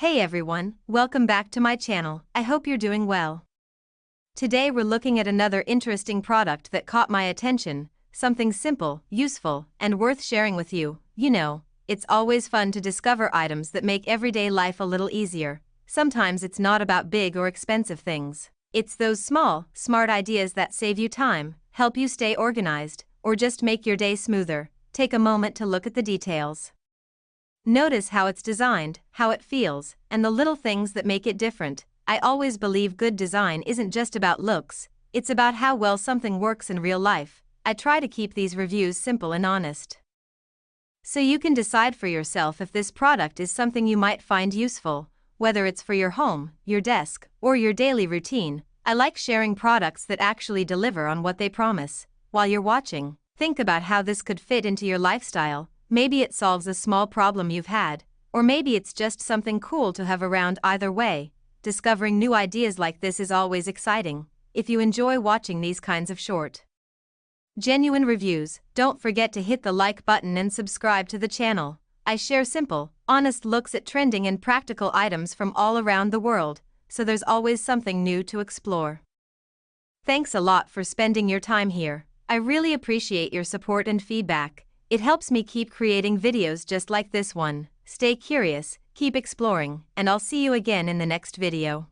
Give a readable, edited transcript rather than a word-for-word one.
Hey everyone, welcome back to my channel. I hope you're doing well. Today we're looking at another interesting product that caught my attention, something simple, useful, and worth sharing with you. You know, it's always fun to discover items that make everyday life a little easier. Sometimes it's not about big or expensive things. It's those small, smart ideas that save you time, help you stay organized, or just make your day smoother. Take a moment to look at the details. Notice how it's designed, how it feels, and the little things that make it different. I always believe good design isn't just about looks, it's about how well something works in real life. I try to keep these reviews simple and honest, so you can decide for yourself if this product is something you might find useful, whether it's for your home, your desk, or your daily routine. I like sharing products that actually deliver on what they promise. While you're watching, think about how this could fit into your lifestyle. Maybe it solves a small problem you've had, or maybe it's just something cool to have around. Either way, discovering new ideas like this is always exciting. If you enjoy watching these kinds of short, genuine reviews, don't forget to hit the like button and subscribe to the channel. I share simple, honest looks at trending and practical items from all around the world, so there's always something new to explore. Thanks a lot for spending your time here. I really appreciate your support and feedback. It helps me keep creating videos just like this one. Stay curious, keep exploring, and I'll see you again in the next video.